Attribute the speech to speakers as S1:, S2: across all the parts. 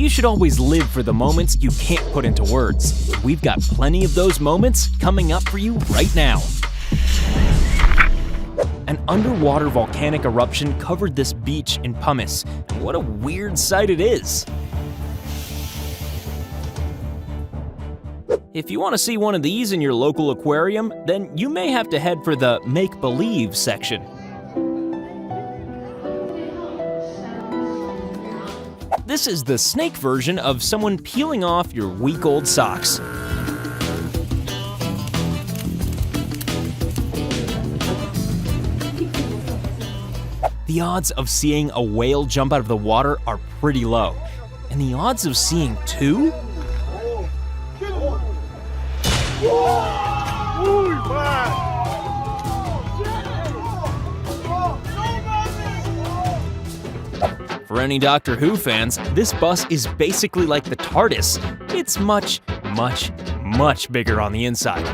S1: You should always live for the moments you can't put into words. We've got plenty of those moments coming up for you right now. An underwater volcanic eruption covered this beach in Pumice, and what a weird sight it is. If you want to see one of these in your local aquarium, then you may have to head for the make-believe section. This is the snake version of someone peeling off your week-old socks. The odds of seeing a whale jump out of the water are pretty low. And the odds of seeing two? For any Doctor Who fans, this bus is basically like the TARDIS. It's much, much, much bigger on the inside.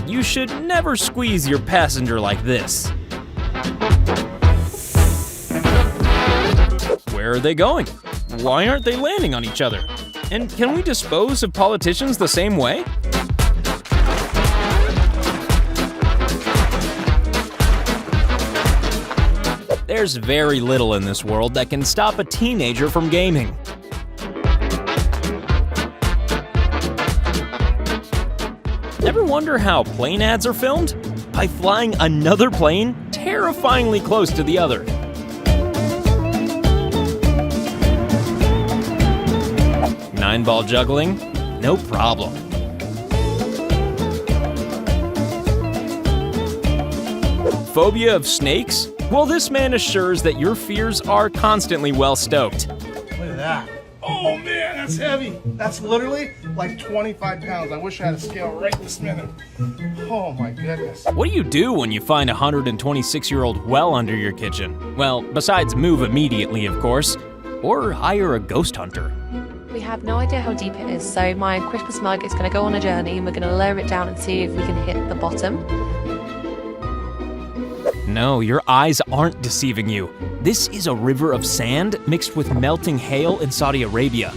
S1: You should never squeeze your passenger like this. Where are they going? Why aren't they landing on each other? And can we dispose of politicians the same way? There's very little in this world that can stop a teenager from gaming. Ever wonder how plane ads are filmed? By flying another plane terrifyingly close to the other. Nine-ball juggling? No problem. Phobia of snakes? Well, this man assures that your fears are constantly well-stoked.
S2: Look at that. Oh man, that's heavy. That's literally like 25 pounds. I wish I had a scale right this minute. Oh my goodness.
S1: What do you do when you find a 126-year-old well under your kitchen? Well, besides move immediately, of course, or hire a ghost hunter.
S3: We have no idea how deep it is, so my Christmas mug is going to go on a journey and we're going to lower it down and see if we can hit the bottom.
S1: No, your eyes aren't deceiving you. This is a river of sand mixed with melting hail in Saudi Arabia.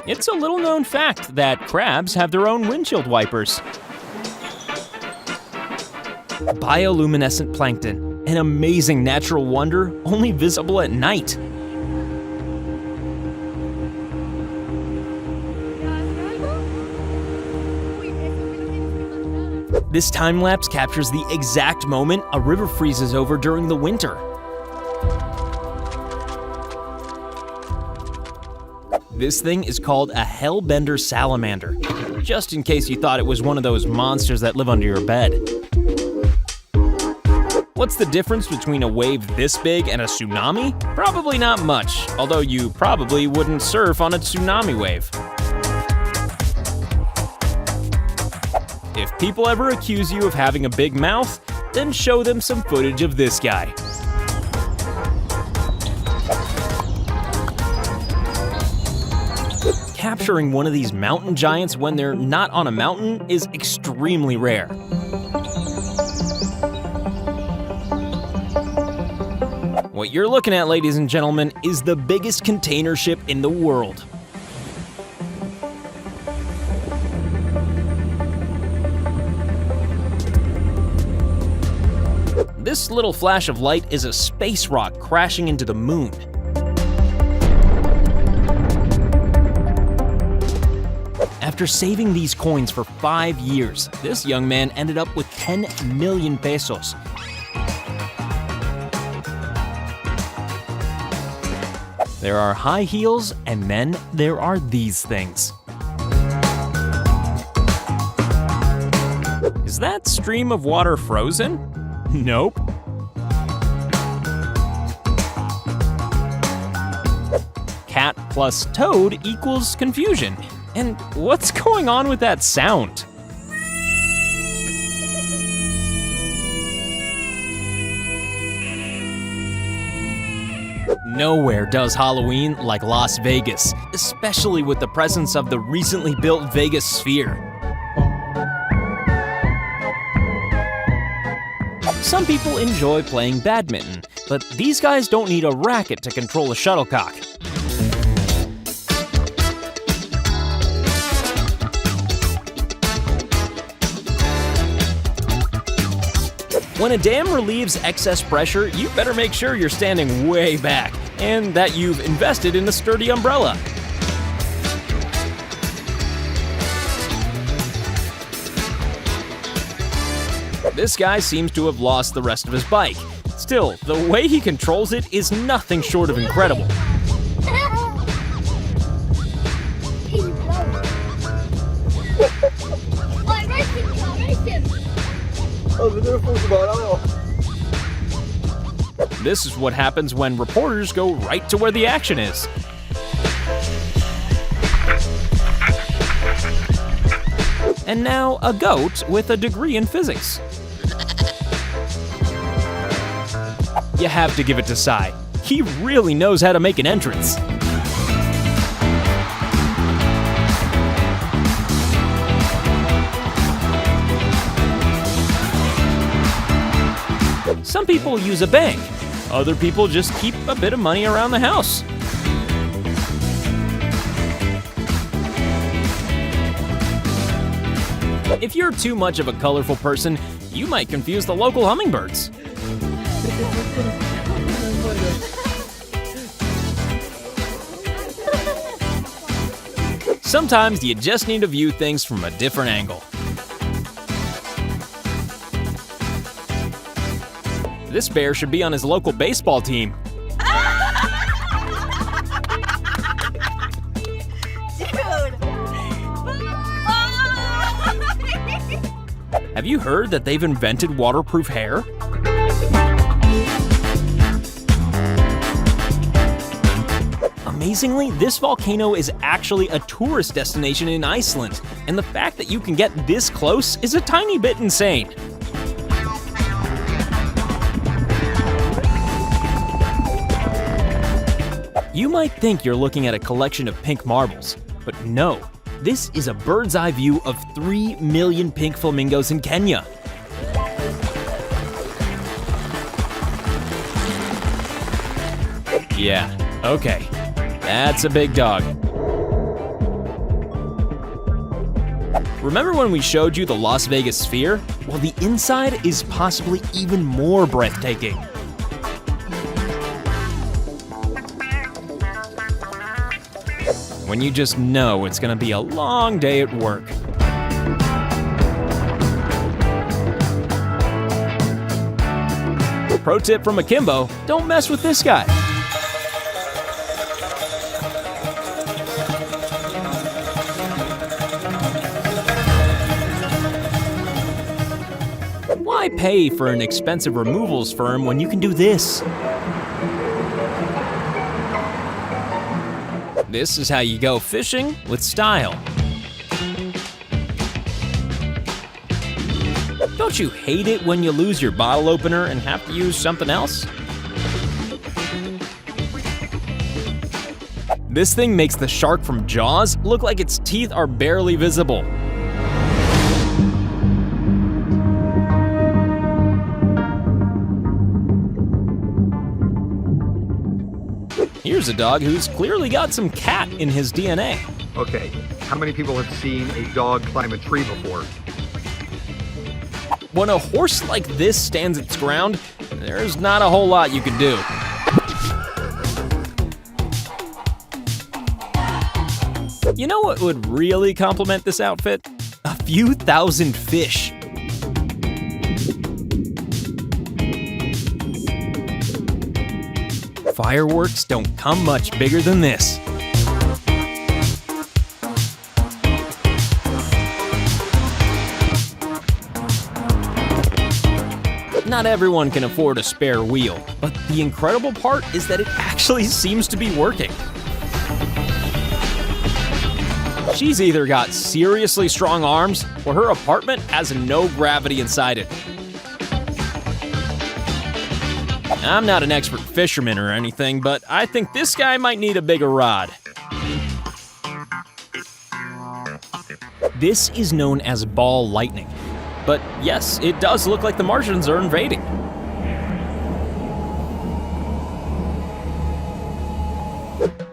S1: It's a little-known fact that crabs have their own windshield wipers. Bioluminescent plankton, an amazing natural wonder only visible at night. This time-lapse captures the exact moment a river freezes over during the winter. This thing is called a hellbender salamander, just in case you thought it was one of those monsters that live under your bed. What's the difference between a wave this big and a tsunami? Probably not much, although you probably wouldn't surf on a tsunami wave. If people ever accuse you of having a big mouth, then show them some footage of this guy. Capturing one of these mountain giants when they're not on a mountain is extremely rare. What you're looking at, ladies and gentlemen, is the biggest container ship in the world. This little flash of light is a space rock crashing into the moon. After saving these coins for 5 years, this young man ended up with 10 million pesos. There are high heels, and then there are these things. Is that stream of water frozen? Nope. Cat plus toad equals confusion. And what's going on with that sound? Nowhere does Halloween like Las Vegas, especially with the presence of the recently built Vegas Sphere. Some people enjoy playing badminton, but these guys don't need a racket to control a shuttlecock. When a dam relieves excess pressure, you better make sure you're standing way back and that you've invested in a sturdy umbrella. This guy seems to have lost the rest of his bike. Still, the way he controls it is nothing short of incredible. This is what happens when reporters go right to where the action is. And now, a goat with a degree in physics. You have to give it to Sai. He really knows how to make an entrance. Some people use a bank. Other people just keep a bit of money around the house. If you're too much of a colorful person, you might confuse the local hummingbirds. Sometimes you just need to view things from a different angle. This bear should be on his local baseball team. Have you heard that they've invented waterproof hair? Amazingly, this volcano is actually a tourist destination in Iceland, and the fact that you can get this close is a tiny bit insane. You might think you're looking at a collection of pink marbles, but no. This is a bird's eye view of 3 million pink flamingos in Kenya. Yeah, okay. That's a big dog. Remember when we showed you the Las Vegas Sphere? Well, the inside is possibly even more breathtaking. When you just know it's gonna be a long day at work. Pro tip from Akimbo, don't mess with this guy. Why pay for an expensive removals firm when you can do this? This is how you go fishing with style. Don't you hate it when you lose your bottle opener and have to use something else? This thing makes the shark from Jaws look like its teeth are barely visible. Here's a dog who's clearly got some cat in his DNA.
S4: Okay, how many people have seen a dog climb a tree before?
S1: When a horse like this stands its ground, there's not a whole lot you can do. You know what would really complement this outfit? A few thousand fish. Fireworks don't come much bigger than this. Not everyone can afford a spare wheel, but the incredible part is that it actually seems to be working. She's either got seriously strong arms, or her apartment has no gravity inside it. I'm not an expert fisherman or anything, but I think this guy might need a bigger rod. This is known as ball lightning. But yes, it does look like the Martians are invading.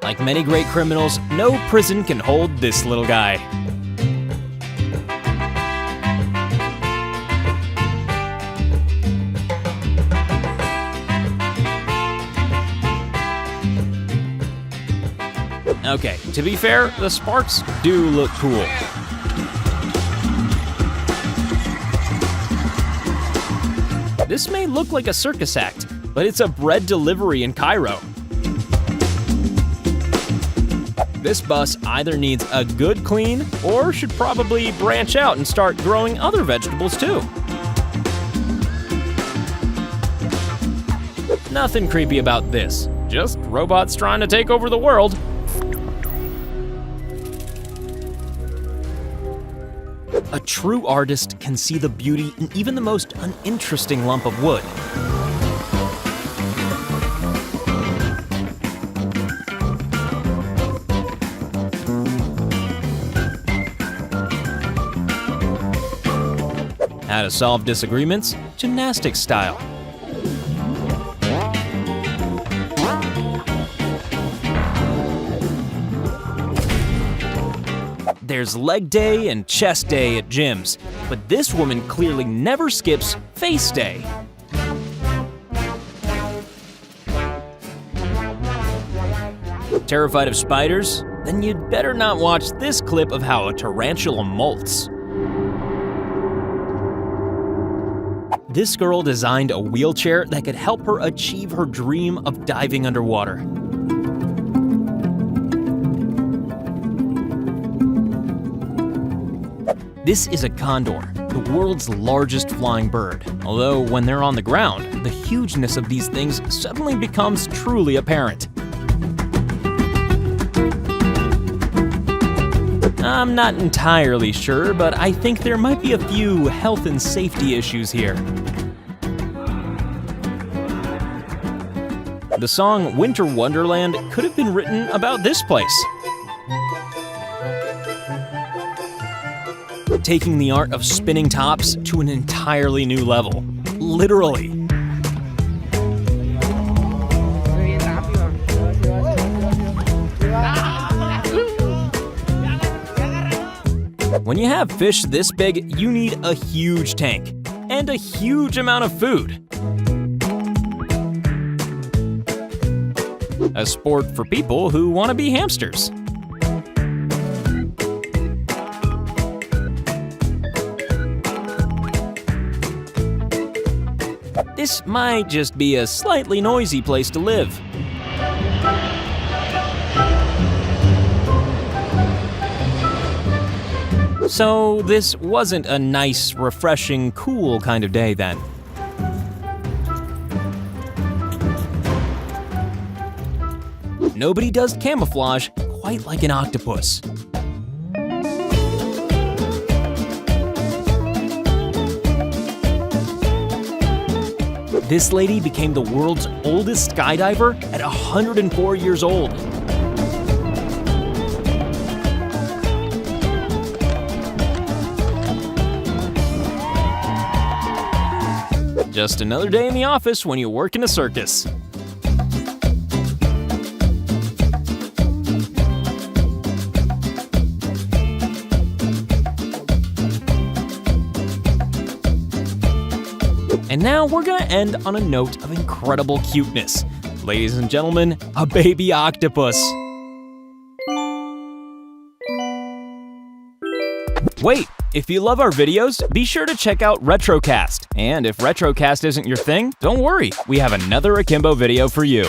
S1: Like many great criminals, no prison can hold this little guy. Okay, to be fair, the sparks do look cool. This may look like a circus act, but it's a bread delivery in Cairo. This bus either needs a good clean or should probably branch out and start growing other vegetables too. Nothing creepy about this, just robots trying to take over the world. A true artist can see the beauty in even the most uninteresting lump of wood. How to solve disagreements, gymnastics style. There's leg day and chest day at gyms, but this woman clearly never skips face day. Terrified of spiders? Then you'd better not watch this clip of how a tarantula molts. This girl designed a wheelchair that could help her achieve her dream of diving underwater. This is a condor, the world's largest flying bird. Although when they're on the ground, the hugeness of these things suddenly becomes truly apparent. I'm not entirely sure, but I think there might be a few health and safety issues here. The song Winter Wonderland could have been written about this place. Taking the art of spinning tops to an entirely new level. Literally. When you have fish this big, you need a huge tank and a huge amount of food. A sport for people who want to be hamsters. This might just be a slightly noisy place to live. So this wasn't a nice, refreshing, cool kind of day then. Nobody does camouflage quite like an octopus. This lady became the world's oldest skydiver at 104 years old. Just another day in the office when you work in a circus. And now we're gonna end on a note of incredible cuteness. Ladies and gentlemen, a baby octopus. Wait, if you love our videos, be sure to check out Retrocast. And if Retrocast isn't your thing, don't worry, we have another Akimbo video for you.